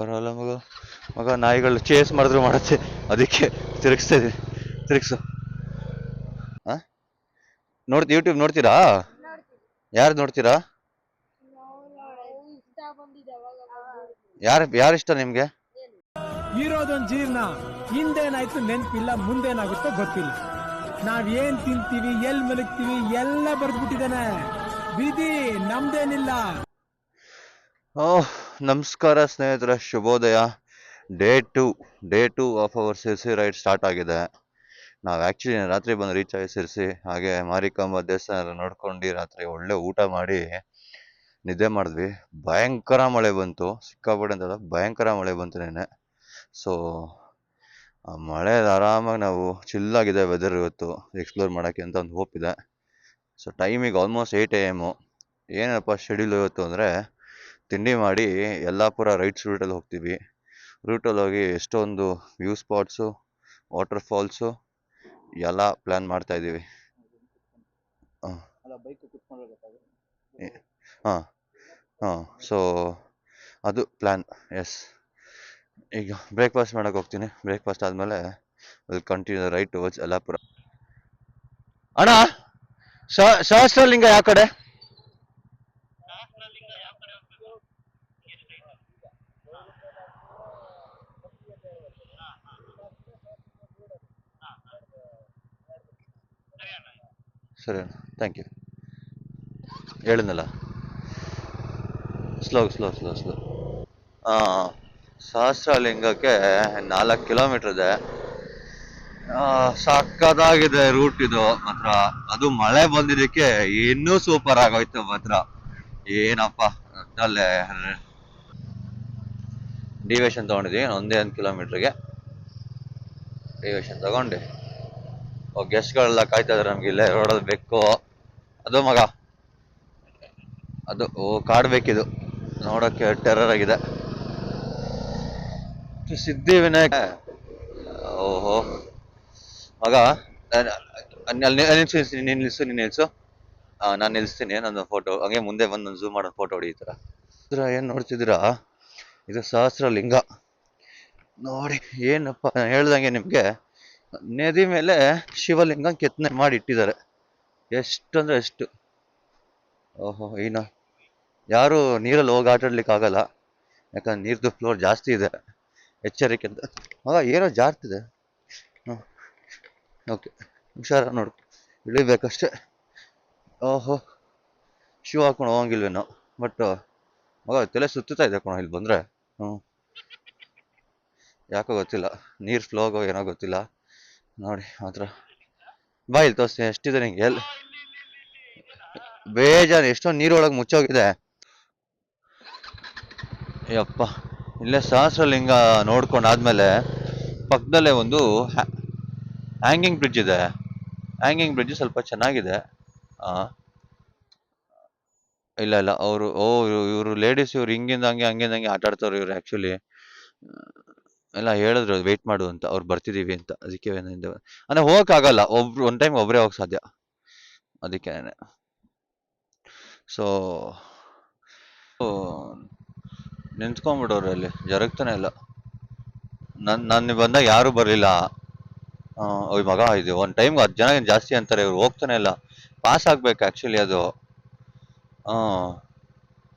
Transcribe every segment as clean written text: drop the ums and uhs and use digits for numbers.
ಬರಲ್ಲ ಮಗ. ಮಗ ನಾಯಿಗಳು ಚೇಸ್ ಮಾಡಿದ್ರು ಮಾಡತ್ತೆ, ಅದಕ್ಕೆ ತಿರುಗಿಸ್ತಾ ಇದೀನಿ. ತಿರುಗಿಸು. ಆ ಯೂಟ್ಯೂಬ್ ನೋಡ್ತೀರಾ? ಯಾರು ನೋಡ್ತೀರಾ? ಯಾರು ಇಷ್ಟ ನಿಮ್ಗೆ? ಇರೋದೊಂದು ಜೀವನ, ಹಿಂದೇನಾಯ್ತು ನೆನ್ಪಿಲ್ಲ, ಮುಂದೇನಾಗುತ್ತೋ ಗೊತ್ತಿಲ್ಲ. ನಾವೇನ್ ತಿಂತೀವಿ, ಎಲ್ ಮಲಗ್ತೀವಿ ಎಲ್ಲ ಬರ್ದ್ಬಿಟ್ಟಿದ್ದಾನೆ. ವಿಧಿ ನಮ್ದೇನಿಲ್ಲ. ನಮಸ್ಕಾರ ಸ್ನೇಹಿತರೆ, ಶುಭೋದಯ. Day two of our Sirsi ride start ಆಗಿದೆ. ನಾವು ಆ್ಯಕ್ಚುಲಿ ರಾತ್ರಿ ಬಂದು ರೀಚ್ ಆಗಿ ಸಿರ್ಸಿ, ಹಾಗೆ ಮಾರಿಕಾಂಬ ದೇವಸ್ಥಾನ ಎಲ್ಲ ನೋಡ್ಕೊಂಡು ರಾತ್ರಿ ಒಳ್ಳೆ ಊಟ ಮಾಡಿ ನಿದ್ದೆ ಮಾಡಿದ್ವಿ. ಭಯಂಕರ ಮಳೆ ಬಂತು, ಸಿಕ್ಕಾಪಟ್ಟೆ ಅಂತಲ್ಲ ಭಯಂಕರ ಮಳೆ ಬಂತು ನೆನ್ನೆ. ಸೊ ಆ ಮಳೆ ಆರಾಮಾಗಿ ನಾವು ಚಿಲ್ಲಾಗಿದೆ ವೆದರ್ ಇವತ್ತು ಎಕ್ಸ್ಪ್ಲೋರ್ ಮಾಡೋಕ್ಕೆ ಅಂತ ಒಂದು ಹೋಪ್ ಇದೆ. ಸೊ ಟೈಮಿಗೆ ಆಲ್ಮೋಸ್ಟ್ 8 AM. ಏನಪ್ಪ ಶೆಡ್ಯೂಲ್ ಇವತ್ತು ಅಂದರೆ, ತಿಂಡಿ ಮಾಡಿ ಯಲ್ಲಾಪುರ ರೈಟ್ಸ್ ರೂಟಲ್ಲಿ ಹೋಗ್ತೀವಿ. ರೂಟಲ್ಲಿ ಹೋಗಿ ಎಷ್ಟೊಂದು ವ್ಯೂ ಸ್ಪಾಟ್ಸು, ವಾಟರ್ ಫಾಲ್ಸು ಎಲ್ಲ ಪ್ಲ್ಯಾನ್ ಮಾಡ್ತಾ ಇದ್ದೀವಿ. ಹಾಂ ಸೊ ಅದು ಪ್ಲ್ಯಾನ್. ಎಸ್, ಈಗ ಬ್ರೇಕ್ಫಾಸ್ಟ್ ಮಾಡೋಕೆ ಹೋಗ್ತೀನಿ. ಬ್ರೇಕ್ಫಾಸ್ಟ್ ಆದಮೇಲೆ will continue right towards Yellapur. ಅಣ್ಣ, ಸಹಸ್ರಲಿಂಗ ಯಾವ ಕಡೆ? ಸರಿ ಅಣ್ಣ, ಥ್ಯಾಂಕ್ ಯು. ಹೇಳಿದ್ನಲ್ಲ, ಸ್ಲೋ. ಸಹಸ್ರಲಿಂಗಕ್ಕೆ 4 ಕಿಲೋಮೀಟರ್ ಇದೆ. ಸಕ್ಕತ್ತಾಗಿದೆ ರೂಟ್ ಇದು ಮಾತ್ರ. ಅದು ಮಳೆ ಬಂದಿದ್ದಕ್ಕೆ ಇನ್ನೂ ಸೂಪರ್ ಆಗೋಯ್ತು ಮಾತ್ರ. ಏನಪ್ಪ, ಅಲ್ಲೇ ಡಿವಿಯೇಷನ್ ತೊಗೊಂಡಿದ್ದೀವಿ. 1 ಕಿಲೋಮೀಟ್ರಿಗೆ ಡಿವಿಯೇಷನ್ ತಗೊಂಡು ಗೆಸ್ಟ್ಗಳೆಲ್ಲ ಕಾಯ್ತಾ ಇದಾರೆ ನಮ್ಗೆ ಇಲ್ಲೇ ರೋಡಲ್ಲಿ. ಬೇಕು ಅದು ಮಗ, ಅದು ಕಾಡ್ಬೇಕಿದು ನೋಡೋಕ್ಕೆ ಟೆರರ್ ಆಗಿದೆ. ಸಿದ್ಧಿವಿನಾಯಕ. ಓಹೋ ಮಗ, ನಿಲ್ಸು. ನಾನು ನಿಲ್ಲಿಸ್ತೀನಿ. ನನ್ನ ಫೋಟೋ ಹಂಗೆ ಮುಂದೆ ಬಂದು ಝೂಮ್ ಮಾಡೋ ಫೋಟೋ ಹೊಡಿತೀರ. ಏನು ನೋಡ್ತಿದ್ದೀರಾ? ಇದು ಸಹಸ್ರಲಿಂಗ ನೋಡಿ. ಏನಪ್ಪ, ನಾನು ಹೇಳ್ದಂಗೆ ನಿಮಗೆ ನದಿ ಮೇಲೆ ಶಿವಲಿಂಗ ಕೆತ್ತನೆ ಮಾಡಿ ಇಟ್ಟಿದ್ದಾರೆ. ಎಷ್ಟಂದ್ರೆ ಎಷ್ಟು. ಓಹೋ, ಇನ್ನು ಯಾರು ನೀರಲ್ಲಿ ಹೋಗಿ ಆಟಾಡ್ಲಿಕ್ಕೆ ಆಗಲ್ಲ, ಯಾಕಂದ್ರೆ ನೀರ್ದು ಫ್ಲೋರ್ ಜಾಸ್ತಿ ಇದೆ. ಎಚ್ಚರಿಕೆ ಅಂತ. ಮಗ ಏನೋ ಜಾರ್ತಿದೆ. ಓಕೆ, ಹುಷಾರ ನೋಡು, ಇಳಿಬೇಕಷ್ಟೆ. ಓಹೋ, ಶೂ ಹಾಕೊಂಡು ಹೋಗಂಗಿಲ್ವೇನೋ, ಬಟ್ ಮಗ ತಲೆ ಸುತ್ತಾ ಇದೆ ಕಣೋ ಇಲ್ಲಿ ಬಂದರೆ. ಯಾಕೋ ಗೊತ್ತಿಲ್ಲ, ನೀರು ಫ್ಲೋಗೋ ಏನೋ ಗೊತ್ತಿಲ್ಲ. ನೋಡಿ ಮಾತ್ರ ಬಾ, ಇಲ್ಲಿ ತೋರಿಸ್ತೀನಿ ಎಷ್ಟಿದೆ ನಿಂಗೆ. ಎಲ್ಲಿ ಬೇಜಾನು, ಎಷ್ಟೊಂದು ನೀರೊಳಗೆ ಮುಚ್ಚೋಗಿದೆ. ಯಪ್ಪ, ಇಲ್ಲೇ ಸಹಸ್ರಲಿಂಗ ನೋಡ್ಕೊಂಡಾದ್ಮೇಲೆ ಪಕ್ಕದಲ್ಲೇ ಒಂದು ಹ್ಯಾಂಗಿಂಗ್ ಬ್ರಿಡ್ಜ್ ಇದೆ. ಹ್ಯಾಂಗಿಂಗ್ ಬ್ರಿಡ್ಜ್ ಸ್ವಲ್ಪ ಚೆನ್ನಾಗಿದೆ. ಇಲ್ಲ ಇವರು ಲೇಡೀಸ್, ಇವ್ರು ಹಿಂಗಿಂದ ಹಂಗೆ ಆಟ ಆಡ್ತವ್ರು. ಇವ್ರು ಆ್ಯಕ್ಚುಲಿ ಎಲ್ಲ ಹೇಳಿದ್ರು ವೆಯ್ಟ್ ಮಾಡು ಅಂತ, ಅವ್ರು ಬರ್ತಿದ್ದೀವಿ ಅಂತ. ಅದಕ್ಕೆ ಅಂದರೆ ಹೋಗೋಕ್ಕಾಗಲ್ಲ, ಒನ್ ಟೈಮ್ ಒಬ್ಬರೇ ಹೋಗಕ್ಕೆ ಸಾಧ್ಯ, ಅದಕ್ಕೆ. ಸೊ ನಿಂತ್ಕೊಂಡ್ಬಿಡೋರು ಅಲ್ಲಿ, ಜರಗ್ತಾನೆ ಇಲ್ಲ. ನನ್ನ ಬಂದಾಗ ಯಾರೂ ಬರಲಿಲ್ಲ. ಓಯ್ ಮಗ, ಇದು ಒಂದು ಟೈಮ್ಗೆ 10 ಜನ ಜಾಸ್ತಿ ಅಂತಾರೆ, ಇವ್ರು ಹೋಗ್ತಾನೆ ಇಲ್ಲ. ಪಾಸ್ ಆಗ್ಬೇಕು ಆ್ಯಕ್ಚುಲಿ ಅದು.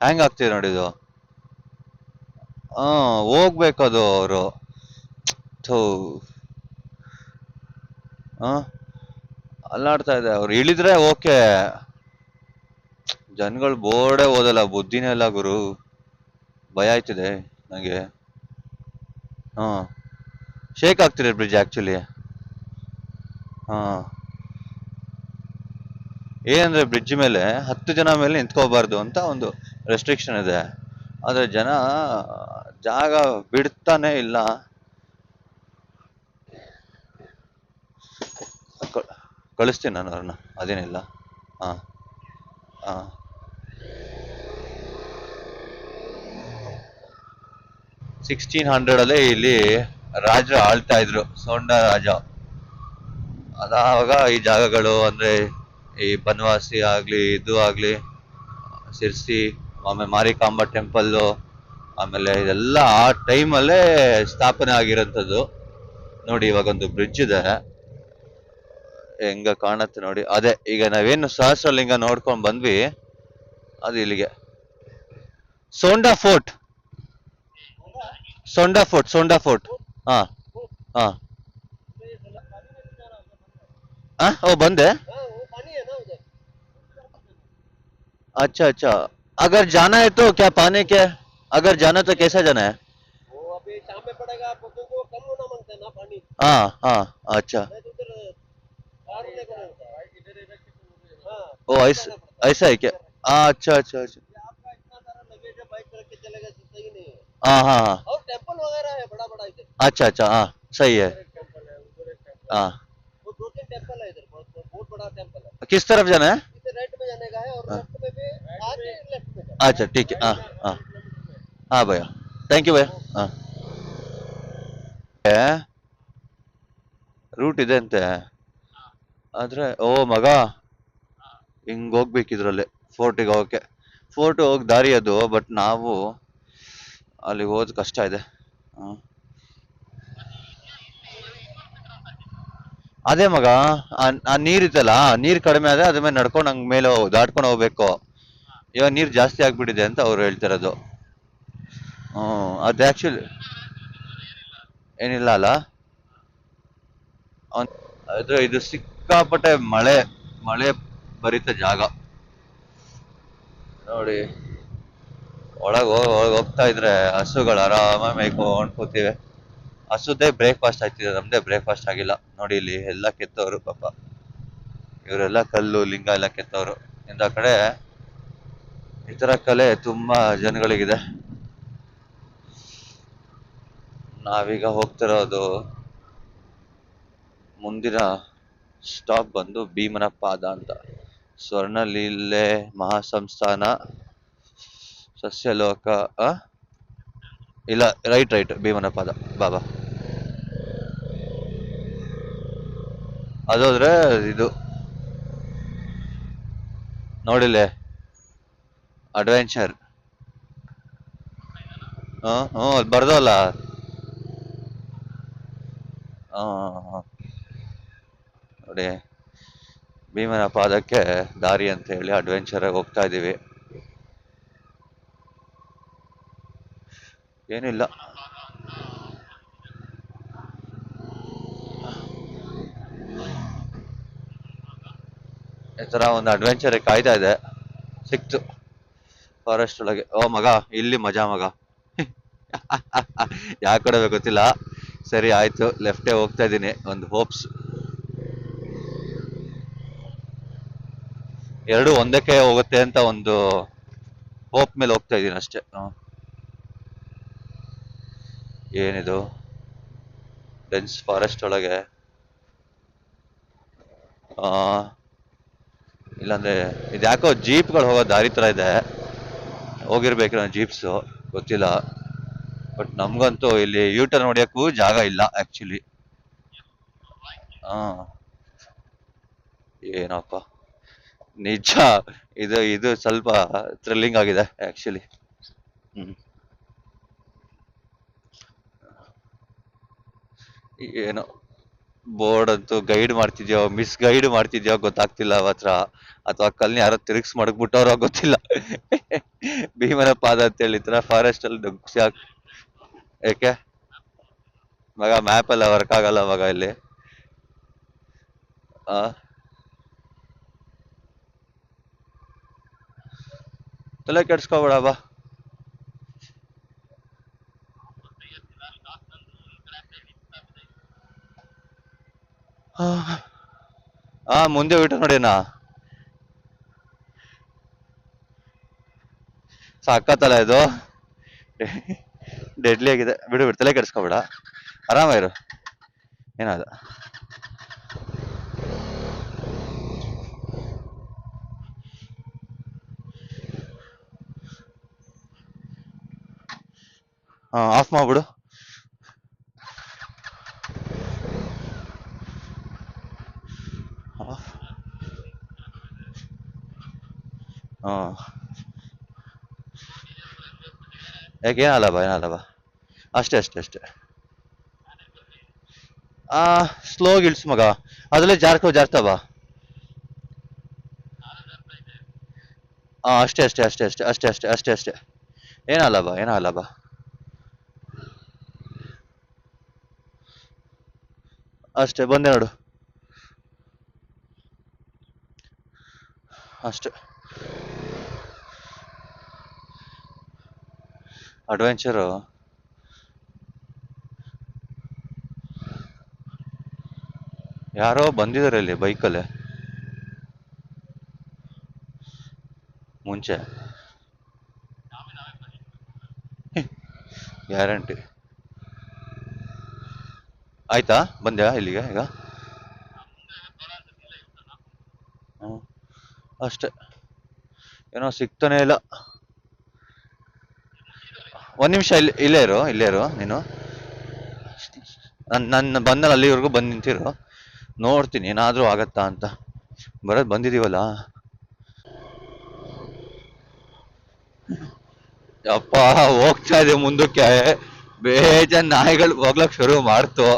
ಹ್ಯಾಂಗ್ ಆಗ್ತಿದೆ ನೋಡಿ ಇದು. ಹೋಗ್ಬೇಕದು ಅವರು. ಥೂ, ಅಲ್ಲಾಡ್ತಾ ಇದೆ. ಅವ್ರು ಇಳಿದ್ರೆ ಓಕೆ, ಜನಗಳು ಬೋರ್ಡೇ ಓದಲ್ಲ, ಬುದ್ಧಿನೇ ಇಲ್ಲ ಗುರು. ಭಯ ಆಯ್ತಿದೆ ನನಗೆ. ಶೇಕ್ ಆಗ್ತಿದೆ ಬ್ರಿಡ್ಜ್ ಆ್ಯಕ್ಚುಲಿ. ಏನಂದರೆ ಬ್ರಿಡ್ಜ್ ಮೇಲೆ 10 ಜನ ಮೇಲೆ ನಿಂತ್ಕೋಬಾರ್ದು ಅಂತ ಒಂದು ರೆಸ್ಟ್ರಿಕ್ಷನ್ ಇದೆ. ಆದರೆ ಜನ ಜಾಗ ಬಿಡ್ತಾನೆ ಇಲ್ಲ. ಕಳಿಸ್ತೀನಿ ನಾನು ಅವ್ರನ್ನ, ಅದೇನಿಲ್ಲ. 1600 ಇಲ್ಲಿ ರಾಜರು ಆಳ್ತಾ ಇದ್ರು, ಸೊಂಡ ರಾಜ. ಅದಾವಾಗ ಈ ಜಾಗಗಳು ಅಂದರೆ ಈ ಬನವಾಸಿ ಆಗಲಿ, ಇದು ಆಗಲಿ, ಸಿರ್ಸಿ, ಆಮೇಲೆ ಮಾರಿಕಾಂಬ ಟೆಂಪಲ್ಲು, ಆಮೇಲೆ ಇದೆಲ್ಲ ಆ ಟೈಮಲ್ಲೇ ಸ್ಥಾಪನೆ ಆಗಿರೋಂಥದ್ದು. ನೋಡಿ ಇವಾಗ ಒಂದು ಬ್ರಿಡ್ಜ್ ಇದೆ, ಹೆಂಗ ಕಾಣತ್ತೆ ನೋಡಿ. ಅದೇ ಈಗ ನಾವೇನು ಸಹಸ್ರಲಿಂಗ ನೋಡ್ಕೊಂಡ್ ಬಂದ್ವಿ, ಅದು ಇಲ್ಲಿಗೆ. ಸೋಂಡಾ ಫೋರ್ಟ್, ಸೋಂಡಾ ಫೋರ್ಟ್. ಹಾ ಹಾ. ओ बंद है। अच्छा अच्छा। अगर जाना है तो क्या पानी के, अगर जाना तो कैसा जाना है? वो अभी शाम में पड़ेगा आपको, क्योंकि वो कम होना मांगता है ना पानी। हाँ हाँ अच्छा। ओ ऐसा, ऐसा है क्या? हाँ अच्छा अच्छा अच्छा। हाँ हाँ हाँ। और टेंपल वगैरह है बड़ा बड़ा इधर। अच्छा अच्छा हाँ सही है। हाँ वो दो तीन टेंपल है इधर, बहुत बड़ा टेंपल है। किस तरफ जाना है? इधर राइट में जाने का है, और लेफ्ट में भी आगे लेफ्ट में। अच्छा ठीक है हाँ हाँ हाँ भैया, थैंक यू भैया। हाँ ರೂಟ್ ಇದೆ ಅಂತೆ, ಆದ್ರೆ ಓ ಮಗ ಹಿಂಗ್ ಹೋಗ್ಬೇಕಿದ್ರಲ್ಲಿ ಫೋರ್ಟಿಗೆ ಹೋಗಕ್ಕೆ. ಫೋರ್ಟ್ ಹೋಗಿ ದಾರಿ ಅದು, ಬಟ್ ನಾವು ಅಲ್ಲಿಗೆ ಹೋದ್ ಕಷ್ಟ ಇದೆ. ಹ್ಮ್. ಅದೇ ಮಗ, ಆ ನೀರಿತ್ತಲ್ಲ, ನೀರ್ ಕಡಿಮೆ ಆದ್ರೆ ಅದ್ರ ಮೇಲೆ ನಡ್ಕೊಂಡು ಹಂಗ್ ಮೇಲೆ ದಾಟ್ಕೊಂಡು ಹೋಗ್ಬೇಕು. ಇವಾಗ ನೀರ್ ಜಾಸ್ತಿ ಆಗ್ಬಿಟ್ಟಿದೆ ಅಂತ ಅವ್ರು ಹೇಳ್ತಿರೋದು. ಅದು ಆಕ್ಚುಲಿ ಏನಿಲ್ಲ ಅಲ್ಲ. ಅದು ಇದು ಸಿಕ್ಕಾಪಟ್ಟೆ ಮಳೆ, ಮಳೆ ಭರಿತ ಜಾಗ ನೋಡಿ. ಒಳಗ್ ಹೋಗ್ತಾ ಇದ್ರೆ ಹಸುಗಳು ಆರಾಮಾಗಿ ಮೇಯ್ಕೊಂಡ್ ಕೂತಿವೆ. ಹಸುದೇ ಬ್ರೇಕ್ಫಾಸ್ಟ್ ಆಯ್ತಿದೆ, ನಮ್ದೇ ಬ್ರೇಕ್ಫಾಸ್ಟ್ ಆಗಿಲ್ಲ ನೋಡಿ. ಇಲ್ಲಿ ಎಲ್ಲ ಕೆತ್ತವ್ರು ಪಾಪ, ಇವರೆಲ್ಲ ಕಲ್ಲು ಲಿಂಗ ಎಲ್ಲ ಕೆತ್ತವ್ರು. ಇಂದ ಕಡೆ ಈ ತರ ಕಲೆ ತುಂಬಾ ಜನಗಳಿಗಿದೆ. ನಾವೀಗ ಹೋಗ್ತಿರೋದು, ಮುಂದಿನ ಸ್ಟಾಪ್ ಬಂದು ಭೀಮನ ಪಾದ ಅಂತ. ಸ್ವರ್ಣಲೀಲೆ ಮಹಾಸಂಸ್ಥಾನ ಸಸ್ಯಲೋಕ. ಇಲ್ಲ ರೈಟ್ ರೈಟ್, ಭೀಮನ ಪಾದ ಬಾಬಾ. ಅದೋದ್ರೆ ಇದು ನೋಡಿಲೆ ಅಡ್ವೆಂಚರ್. ಹ್ಮ್ ಅದು ಬರ್ದವಲ್ಲ. ನೋಡಿ ಭೀಮನ ಪಾದಕ್ಕೆ ದಾರಿ ಅಂತ ಹೇಳಿ ಅಡ್ವೆಂಚರ್ ಆಗಿ ಹೋಗ್ತಾ ಇದೀವಿ. ಏನಿಲ್ಲ, ಈ ತರ ಒಂದು ಅಡ್ವೆಂಚರ್ ಕಾಯ್ತಾ ಇದೆ. ಸಿಕ್ತು ಫಾರೆಸ್ಟ್ ಒಳಗೆ. ಓ ಮಗ ಇಲ್ಲಿ ಮಜಾ ಮಗ. ಯಾವ ಕಡೆ ಗೊತ್ತಿಲ್ಲ. ಸರಿ ಆಯ್ತು, ಲೆಫ್ಟೇ ಹೋಗ್ತಾ ಇದ್ದೀನಿ, ಒಂದು ಹೋಪ್ಸ್. ಎರಡು ಒಂದಕ್ಕೆ ಹೋಗುತ್ತೆ ಅಂತ ಒಂದು ಹೋಪ್ ಮೇಲೆ ಹೋಗ್ತಾ ಇದ್ದೀನಿ ಅಷ್ಟೇ. ಏನಿದು ಡೆನ್ಸ್ ಫಾರೆಸ್ಟ್ ಒಳಗೆ. ಆ ಇಲ್ಲಾಂದ್ರೆ ಇದ್ಯಾಕೋ ಜೀಪ್ಗಳು ಹೋಗೋ ದಾರಿ ತರ ಇದೆ, ಹೋಗಿರ್ಬೇಕು ನಾನು ಜೀಪ್ಸ್, ಗೊತ್ತಿಲ್ಲ. ಬಟ್ ನಮ್ಗಂತೂ ಇಲ್ಲಿ ಯೂಟರ್ನ್ ಹೊಡಿಯಕ್ಕೂ ಜಾಗ ಇಲ್ಲ ಆಕ್ಚುಲಿ. ಹಾ ಏನಪ್ಪ ನಿಜ, ಇದು ಇದು ಸ್ವಲ್ಪ ಥ್ರಿಲ್ಲಿಂಗ್ ಆಗಿದೆ ಆಕ್ಚುಲಿ. ಹ್ಮ್. ಏನೋ ಬೋರ್ಡ್ ಅಂತೂ ಗೈಡ್ ಮಾಡ್ತಿದ್ಯೋ ಮಿಸ್ ಗೈಡ್ ಮಾಡ್ತಿದ್ಯೋ ಗೊತ್ತಾಗ್ತಿಲ್ಲ ಅವತ್ರ, ಅಥವಾ ಕಲ್ನ ಯಾರೋ ತಿರುಗಿಸ್ ಮಡಗ್ಬಿಟ್ಟವ್ರೋ ಗೊತ್ತಿಲ್ಲ. ಭೀಮನ ಪಾದ ಅಂತ ಹೇಳಿದ್ರ ಫಾರೆಸ್ಟ್ ಅಲ್ಲಿ ನುಗ್ಸಿ ಏಕೆ ಮಗ, ಮ್ಯಾಪ್ ಎಲ್ಲ ವರ್ಕ್ ಆಗಲ್ಲ ಮಗ ಇಲ್ಲಿ. ಆ ತಲೆ ಕೆಡ್ಸ್ಕೊಬೇಡ ಬಾ. ಮುಂದೆ ಬಿಟ್ಟು ನೋಡಿನಾ, ಸಾಕತ್ತಲ್ಲ ಇದು. ಡೆಡ್ಲಿ ಆಗಿದೆ, ಬಿಡು ಬಿಡು, ತಲೆ ಕೆಡ್ಸ್ಕೊಬೇಡ, ಆರಾಮ ಇರು, ಏನಾದ. ಆಫ್ ಮಾಡ್ಬಿಡು. ಆಫ್. ಯಾಕೆ ಏನಾಗಲ್ಲ ಅಷ್ಟೇ ಅಷ್ಟೇ ಅಷ್ಟೇ. ಸ್ಲೋ ಇಳ್ಸ್ ಮಗ, ಅದ್ರಲ್ಲೇ ಜಾರ್ತಾವ. ಅಷ್ಟೇ ಅಷ್ಟೇ ಅಷ್ಟೇ ಅಷ್ಟೇ ಅಷ್ಟೇ ಅಷ್ಟೇ ಅಷ್ಟೇ ಅಷ್ಟೇ. ಏನಾಗಲ್ಲ ಬಾ. ಅಷ್ಟೇ ಬಂದೆ ನೋಡು, ಅಷ್ಟೇ. ಅಡ್ವೆಂಚರು ಯಾರೋ ಬಂದಿದ್ದಾರೆ ಇಲ್ಲಿ ಬೈಕಲ್ಲಿ ಮುಂಚೆ, ಗ್ಯಾರಂಟಿ. ಆಯ್ತಾ, ಬಂದ್ಯಾ ಇಲ್ಲಿಗೆ ಈಗ? ಹ್ಞೂ ಅಷ್ಟೇ, ಏನೋ ಸಿಗ್ತಾನೆ ಇಲ್ಲ. ಒಂದು ನಿಮಿಷ ಇಲ್ಲೇ ಇರು ನೀನು. ನನ್ನ ಬಂದಲ್ಲಿ ಅಲ್ಲಿವರೆಗೂ ಬಂದು ನಿಂತಿರು, ನೋಡ್ತೀನಿ ಏನಾದರೂ ಆಗತ್ತಾ ಅಂತ. ಬಂದಿದೀವಲ್ಲ. ಅಪ್ಪ ಹೋಗ್ತಾ ಇದೆ ಮುಂದಕ್ಕೆ, ಬೇಜಾನ್ ನಾಯಿಗಳು ಹೋಗ್ಲಕ್ ಶುರು ಮಾಡ್ತು.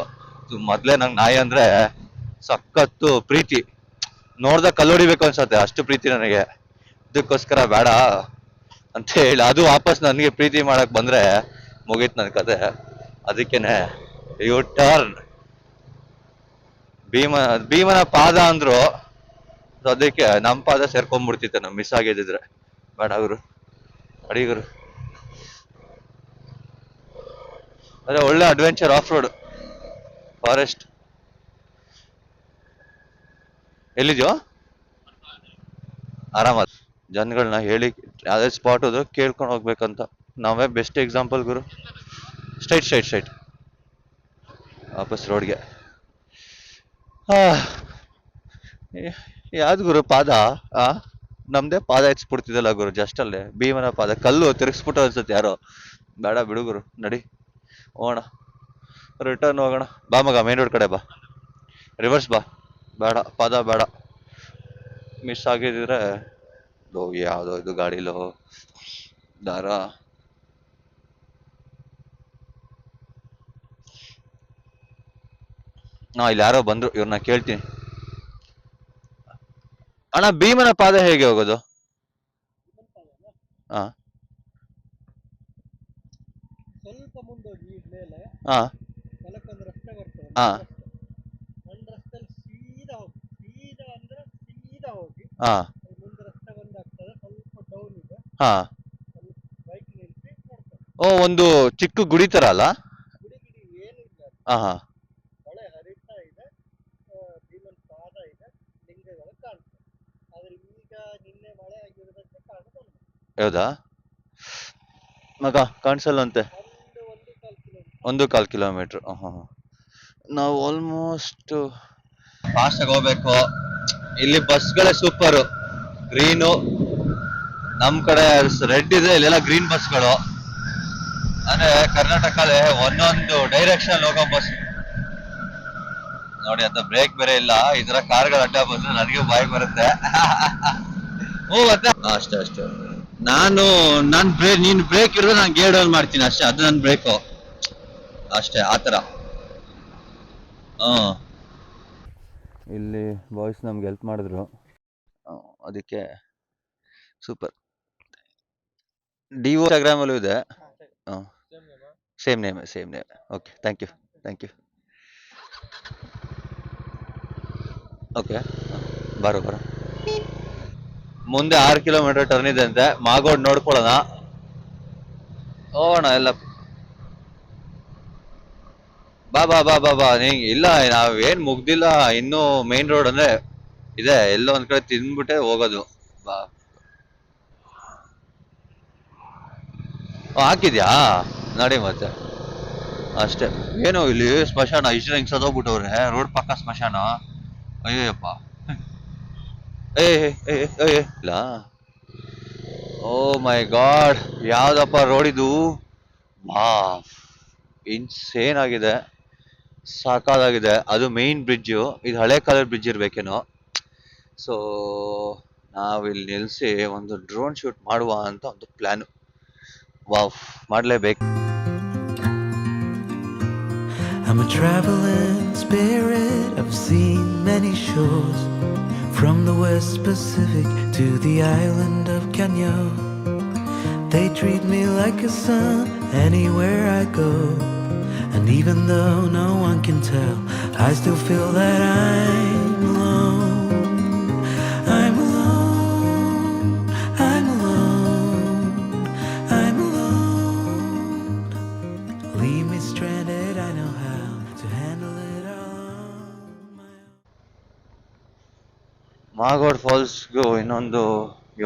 ಮೊದ್ಲೇ ನಂಗೆ ನಾಯಿ ಅಂದ್ರೆ ಸಖತ್ತು ಪ್ರೀತಿ, ನೋಡ್ದಾಗ ಕಲ್ಲೊಡಿಬೇಕು ಅನ್ಸತ್ತೆ, ಅಷ್ಟು ಪ್ರೀತಿ ನನಗೆ. ಇದಕ್ಕೋಸ್ಕರ ಬೇಡ ಅಂತ ಹೇಳಿ ಅದು ವಾಪಸ್ ನನಗೆ ಪ್ರೀತಿ ಮಾಡಕ್ ಬಂದ್ರೆ ಮುಗೀತ್ ನನ್ ಕತೆ. ಅದಕ್ಕೇನೆ ಯು ಟರ್ನ್. ಭೀಮನ ಪಾದ ಅಂದ್ರು, ಅದಕ್ಕೆ ನಮ್ಮ ಪಾದ ಸೇರ್ಕೊಂಡ್ಬಿಡ್ತಿತ್ತು ನಮ್ ಮಿಸ್ ಆಗಿದ್ರೆ. ಬೇಡ ಗುರು, ಅಡಿಗುರು. ಅದೇ ಒಳ್ಳೆ ಅಡ್ವೆಂಚರ್, ಆಫ್ ರೋಡ್, ಫಾರೆಸ್ಟ್. ಎಲ್ಲಿದ್ಯೋ? ಆರಾಮ. ಜನಗಳನ್ನ ಹೇಳಿ ಯಾವ್ದೇ ಸ್ಪಾಟ್ ಹೋದ್ರು ಕೇಳ್ಕೊಂಡು ಹೋಗ್ಬೇಕಂತ, ನಾವೇ ಬೆಸ್ಟ್ ಎಕ್ಸಾಂಪಲ್ ಗುರು. ಸ್ಟ್ರೈಟ್ ವಾಪಸ್ ರೋಡ್ಗೆ. ಯಾವ್ದು ಗುರು ಪಾದ? ನಮ್ದೇ ಪಾದ ಎಚ್ಬಿಡ್ತಿದ್ದಲ್ಲ ಗುರು, ಜಸ್ಟ್ ಅಲ್ಲೇ ಭೀಮನ ಪಾದ ಕಲ್ಲು ತಿರ್ಗಿಸ್ಬಿಟ್ಟು ಅನ್ಸುತ್ತೆ ಯಾರೋ. ಬೇಡ ಬಿಡು ಗುರು, ನಡಿ ಹೋಗೋಣ, ರಿಟರ್ನ್ ಹೋಗೋಣ. ಬಾ ಮಗ, ಮೇನ್ ರೋಡ್ ಕಡೆ ಬಾ, ರಿವರ್ಸ್ ಬಾ. ಬೇಡ ಪಾದ ಬೇಡ, ಮಿಸ್ ಆಗಿದ್ರೆ ಯಾವ್ದೋ ಇದು ಗಾಡಿಲೋ ದಾರ. ಇಲ್ಲಿ ಯಾರೋ ಬಂದ್ರು, ಇವ್ರನ್ನ ಕೇಳ್ತೀನಿ. ಅಣ್ಣ, ಭೀಮನ ಪಾದ ಹೇಗೆ ಹೋಗೋದು? ಹಾ ಸ್ವಲ್ಪ ಮುಂದೋಗಿ ಮೇಲೆ ಹಾ ಒಂದು ರಸ್ತೆ ಬರ್ತದೆ, ಹಾ ಒಂದು ರಸ್ತೆಯಲ್ಲಿ ಸೀದಾ ಹೋಗಿ ಹಾ ಮುಂದೆ ರಸ್ತೆ ಬಂದಾಗ್ತದೆ, ಸ್ವಲ್ಪ ಡೌನ್ ಇದೆ, ಹಾ. ಸ್ವಲ್ಪ ಬೈಕ್ ನಿಲ್ಸಿ ನೋಡ್ತಾರೆ. ಒಂದು ಚಿಕ್ಕ ಗುಡಿ ತರ ಅಲ್ಲ? ಗುಡಿ ಏನು ಇಲ್ಲ, ಹಾ ಮಳೆ ಹರಿತಾ ಇದೆ, ಭೀಮನ್ ಪಾದ ಇದೆ, ಲಿಂಗಗಳು ಕಾಣ್ತವೆ. ಆದ್ರೆ ಈಗ ನಿನ್ನೆ ಮಳೆ ಆಗಿರೋದಕ್ಕೆ ಕಾಣುದು. ಹೌದಾ ಮಗ? ಕಾಣಿಸಲ್ಲಂತೆ. 1.25 ಕಿಲೋಮೀಟರ್. ನಾವು ಆಲ್ಮೋಸ್ಟ್ ಫಾಸ್ಟ್ ಆಗಿ ಹೋಗ್ಬೇಕು. ಇಲ್ಲಿ ಬಸ್ಗಳೇ ಸೂಪರು, ಗ್ರೀನು. ನಮ್ ಕಡೆ ರೆಡ್ ಇದೆ, ಇಲ್ಲೆಲ್ಲ ಗ್ರೀನ್ ಬಸ್ಗಳು. ಅಂದ್ರೆ ಕರ್ನಾಟಕದಲ್ಲಿ ಒಂದೊಂದು ಡೈರೆಕ್ಷನ್ ಹೋಗೋ ಬಸ್ ನೋಡಿ. ಅಂತ ಬ್ರೇಕ್ ಬೇರೆ ಇಲ್ಲ, ಇದರ ಕಾರ್ಗಳು ಅಡ್ಡ ಬಂದ್ರೆ ನನಗೆ ಬಾಯಿ ಬರುತ್ತೆ. ಅಷ್ಟೇ ಅಷ್ಟೇ. ನೀನ್ ಬ್ರೇಕ್ ಇರೋದು ನಾನು ಗೇರ್ ಡೌನ್ ಮಾಡ್ತೀನಿ ಅಷ್ಟೇ, ಅದು ನನ್ನ ಬ್ರೇಕು ಅಷ್ಟೇ, ಆತರ. ಇಲ್ಲಿ ಬಾಯ್ಸ್ ನಮ್ಗೆ ಹೆಲ್ಪ್ ಮಾಡಿದ್ರು, ಅದಕ್ಕೆ ಸೂಪರ್. ಡಿಒ ಇನ್ಸ್ಟಾಗ್ರಾಮಲ್ಲೂ ಇದೆ. Same name. Okay, thank you. Okay, ಬರೋ ಮುಂದೆ 6 ಕಿಲೋಮೀಟರ್ ಟರ್ನ್ ಇದೆ ಅಂತೆ, ಮಾಗೋಡ್ ನೋಡ್ಕೊಳ್ಳೋಣ, ಹೋಗೋಣ ಎಲ್ಲ. ಬಾ. ಇಲ್ಲ, ನಾವೇನ್ ಮುಗ್ದಿಲ್ಲ ಇನ್ನು, ಮೇನ್ ರೋಡ್ ಅಂದ್ರೆ ಇದೆ, ಎಲ್ಲೋ ಒಂದ್ ಕಡೆ ತಿಂದ್ಬಿಟ್ಟೆ ಹೋಗೋದು. ಬಾ. ಹಾಕಿದ್ಯಾ? ನೋಡಿ ಮತ್ತೆ ಅಷ್ಟೇ. ಏನು ಇಲ್ಲಿ ಸ್ಮಶಾನ ಇಷ್ಟು ಹಿಂಗ್ ಸದೋಗ್ಬಿಟ್ಟವ್ರೆ, ರೋಡ್ ಪಕ್ಕ ಸ್ಮಶಾನ. ಅಯ್ಯಪ್ಪ. ಇಲ್ಲ. ಓ ಮೈ ಗಾಡ್, ಯಾವ್ದಪ್ಪ ರೋಡ್ ಇದು? ಇನ್ಸೇನ್ ಆಗಿದೆ, ಸಾಕಾಗಿದೆ. ಅದು ಮೇನ್ ಬ್ರಿಡ್ಜು, ಇದು ಹಳೆ ಕಾಲದ ಬ್ರಿಡ್ಜ್ ಇರ್ಬೇಕೇನೋ. ಸೊ ನಾವಿಲ್ಲಿ ನಿಲ್ಸಿ ಒಂದು ಡ್ರೋನ್ ಶೂಟ್ ಮಾಡುವ ಅಂತ ಒಂದು ಪ್ಲಾನ್. ವಾವ್, ಮಾಡಲೇಬೇಕು. I'm a traveling spirit, I've seen many shores, from the West Pacific to the island of Kenya. They treat me like a son anywhere I go, and even though no one can tell, I still feel that I'm alone. I'm alone, I'm alone, I'm alone. Leave me stranded, I know how to handle it all on my own. Magod ಫಾಲ್ಸ್ಗೂ ಇನ್ನೊಂದು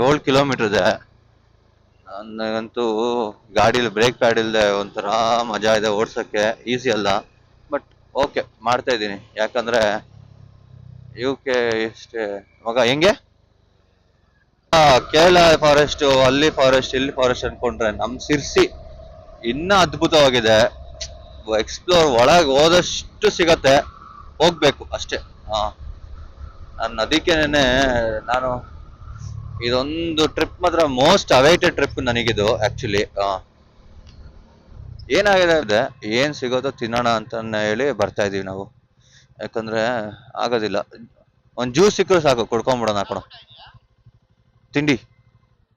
7 kilometre ಇದೆ. ನನಗಂತೂ ಗಾಡೀಲಿ break pad ಇಲ್ಲದೆ ಒಂಥರ ಮಜಾ ಇದೆ ಓಡ್ಸೋಕ್ಕೆ. Easy ಅಲ್ಲ, but okay ಮಾಡ್ತಾ ಇದ್ದೀನಿ. ಯಾಕಂದರೆ ಇವಕ್ಕೆ ಇಷ್ಟೇ ಮಗ ಹೆಂಗೆ ಕೇರಳ ಫಾರೆಸ್ಟು, ಅಲ್ಲಿ ಫಾರೆಸ್ಟ್, ಇಲ್ಲಿ ಫಾರೆಸ್ಟ್ ಅಂದ್ಕೊಂಡ್ರೆ ನಮ್ಮ ಸಿರ್ಸಿ ಇನ್ನೂ ಅದ್ಭುತವಾಗಿದೆ. ಎಕ್ಸ್ಪ್ಲೋರ್ ಒಳಗೆ ಹೋದಷ್ಟು ಸಿಗತ್ತೆ, ಹೋಗ್ಬೇಕು ಅಷ್ಟೇ. ನಾನು ಅದಕ್ಕೇನೆ ನಾನು ಇದೊಂದು ಟ್ರಿಪ್ ಮಾತ್ರ ಮೋಸ್ಟ್ ಅವೈಟೆಡ್ ಟ್ರಿಪ್ ನನಗಿದು ಆ್ಯಕ್ಚುಲಿ. ಏನಾಗಿದೆ, ಏನು ಸಿಗೋದೋ ತಿನ್ನೋಣ ಅಂತ ಹೇಳಿ ಬರ್ತಾ ಇದೀವಿ ನಾವು. ಯಾಕಂದರೆ ಆಗೋದಿಲ್ಲ, ಒಂದು ಜ್ಯೂಸ್ ಸಿಕ್ಕರೂ ಸಾಕು ಕುಡ್ಕೊಂಬಿಡೋಣ ಹಾಕೋಣ. ತಿಂಡಿ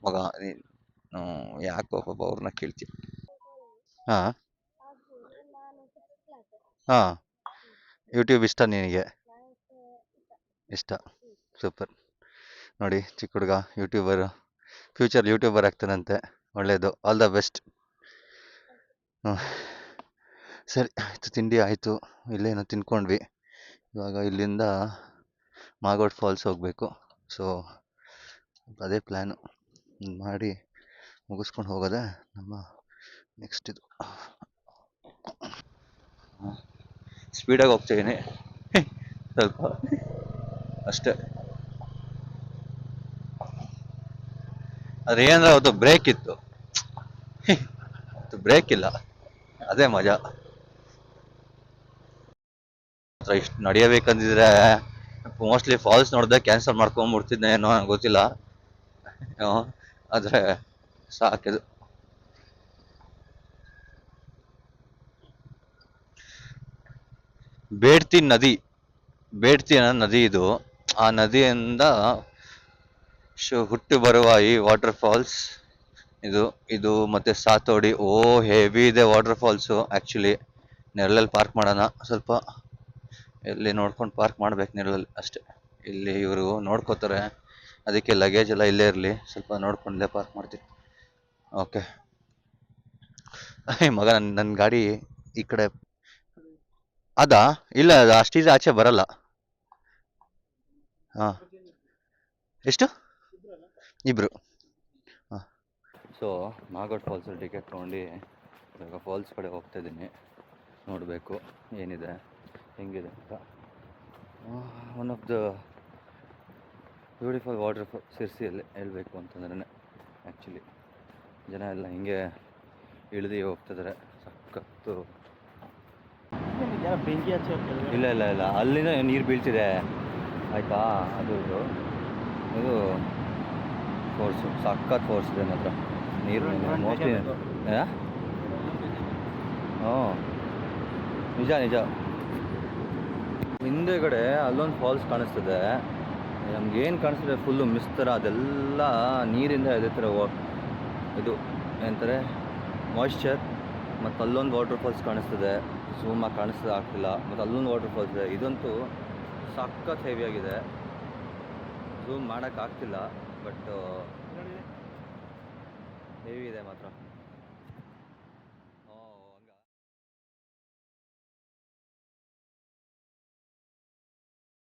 ಮಗ ನೀನು ಯಾಕೋ ಪಾಪ ಅವ್ರನ್ನ ಕೇಳ್ತೀಯ. ಹಾಂ ಹಾಂ, ಯೂಟ್ಯೂಬ್ ಇಷ್ಟ ನಿನಗೆ? ಇಷ್ಟ, ಸೂಪರ್. ನೋಡಿ ಚಿಕ್ಕ ಹುಡುಗ ಯೂಟ್ಯೂಬರು, ಫ್ಯೂಚರ್ ಯೂಟ್ಯೂಬರ್ ಆಗ್ತಾನಂತೆ. ಒಳ್ಳೆಯದು, ಆಲ್ ದ ಬೆಸ್ಟ್. ಹ್ಞೂ ಸರಿ ಆಯಿತು, ತಿಂಡಿ ಆಯಿತು, ಇಲ್ಲೇನೋ ತಿನ್ಕೊಂಡ್ವಿ. ಇವಾಗ ಇಲ್ಲಿಂದ ಮಾಗೋಡ್ ಫಾಲ್ಸ್ ಹೋಗಬೇಕು. ಸೊ ಅದೇ ಪ್ಲ್ಯಾನು ಮಾಡಿ ಮುಗಿಸ್ಕೊಂಡು ಹೋಗೋದೇ ನಮ್ಮ ನೆಕ್ಸ್ಟ್ ಇದು. ಸ್ಪೀಡಾಗಿ ಹೋಗ್ತಾಯಿದ್ದೀನಿ ಸ್ವಲ್ಪ ಅಷ್ಟೇ. ಆದರೆ ಏನಂದ್ರೆ ಅವತ್ತು ಬ್ರೇಕ್ ಇತ್ತು, ಬ್ರೇಕ್ ಇಲ್ಲ, ಅದೇ ಮಜಾ. ಇಷ್ಟು ನಡೆಯಬೇಕಂದಿದ್ರೆ ಮೋಸ್ಟ್ಲಿ ಫಾಲ್ಸ್ ನೋಡಿದೆ ಕ್ಯಾನ್ಸಲ್ ಮಾಡ್ಕೊಂಬಿಡ್ತಿದ್ದೆ ಏನೋ, ನನಗೆ ಗೊತ್ತಿಲ್ಲ. ಆದರೆ ಸಾಕಿದು. ಬೇಡ್ತಿ ಅನ್ನೋ ನದಿ ಇದು. ಆ ನದಿಯಿಂದ ಹುಟ್ಟಿ ಬರುವ ಈ ವಾಟರ್ ಫಾಲ್ಸ್ ಇದು ಮತ್ತೆ ಸಾತೋಡಿ. ಹೆವಿ ಇದೆ ವಾಟರ್ ಫಾಲ್ಸು. ಆ್ಯಕ್ಚುಲಿ ನೆರಳಲ್ಲಿ ಪಾರ್ಕ್ ಮಾಡೋಣ, ಸ್ವಲ್ಪ ಎಲ್ಲಿ ನೋಡ್ಕೊಂಡು ಪಾರ್ಕ್ ಮಾಡ್ಬೇಕು ನೆರಳಲ್ಲಿ ಅಷ್ಟೇ. ಇಲ್ಲಿ ಇವರು ನೋಡ್ಕೋತಾರೆ, ಅದಕ್ಕೆ ಲಗೇಜ್ ಎಲ್ಲ ಇಲ್ಲೇ ಇರಲಿ, ಸ್ವಲ್ಪ ನೋಡ್ಕೊಂಡೇ ಪಾರ್ಕ್ ಮಾಡ್ತೀನಿ. ಓಕೆ ಮಗ, ನನ್ನ ಗಾಡಿ ಈ ಕಡೆ ಅದಾ? ಇಲ್ಲ, ಅದು ಅಷ್ಟಿದೆ, ಆಚೆ ಬರಲ್ಲ. ಹಾಂ, ಎಷ್ಟು? ಇಬ್ಬರು. ಹಾಂ. ಸೊ ಮಾಗೋಡ್ ಫಾಲ್ಸಲ್ಲಿ ಟಿಕೆಟ್ ತೊಗೊಂಡು ಇವಾಗ ಫಾಲ್ಸ್ ಕಡೆ ಹೋಗ್ತಾ ಇದ್ದೀನಿ. ನೋಡಬೇಕು ಏನಿದೆ ಹೆಂಗಿದೆ ಅಂತ. One of the beautiful water fall ಸಿರ್ಸಿಯಲ್ಲಿ ಹೇಳ್ಬೇಕು ಅಂತಂದ್ರೆ. ಆ್ಯಕ್ಚುಲಿ ಜನ ಎಲ್ಲ ಹಿಂಗೆ ಇಳಿದು ಹೋಗ್ತಿದ್ದಾರೆ. ಸಖತ್ತು. ಬೆಂಕಿ ಹಚ್ಚಿ ಇಲ್ಲ ಇಲ್ಲ ಇಲ್ಲ, ಅಲ್ಲಿಂದ ನೀರು ಬೀಳ್ತಿದೆ ಆಯಿತಾ. ಅದು ಇದು ಫೋರ್ಸು, ಸಖತ್ ಫೋರ್ಸ್ ಇದೆ ಮಾತ್ರ ನೀರು ಮೋಸ್ಟ್ಲಿ. ಹ್ಞೂ, ನಿಜ ನಿಜ. ಹಿಂದೆಗಡೆ ಅಲ್ಲೊಂದು ಫಾಲ್ಸ್ ಕಾಣಿಸ್ತದೆ, ನಮ್ಗೇನು ಕಾಣಿಸ್ತದೆ ಫುಲ್ಲು ಮಿಸ್ ಥರ, ಅದೆಲ್ಲ ನೀರಿಂದ ಅದೇ ಥರ ಇದು ಏನಂತಾರೆ ಮಾಯ್ಶ್ಚರ್. ಮತ್ತು ಅಲ್ಲೊಂದು ವಾಟರ್ ಫಾಲ್ಸ್ ಕಾಣಿಸ್ತದೆ, ಝೂಮಾಗಿ ಕಾಣಿಸ್ತದೆ ಆಗ್ತಿಲ್ಲ. ಮತ್ತು ಅಲ್ಲೊಂದು ವಾಟರ್ ಫಾಲ್ಸ್ ಇದೆ. ಇದಂತೂ ಸಖತ್ ಹೆವಿಯಾಗಿದೆ, ಝೂಮ್ ಮಾಡೋಕ್ಕಾಗ್ತಿಲ್ಲ, ಬಟ್ ಹೆವಿ ಇದೆ ಮಾತ್ರ.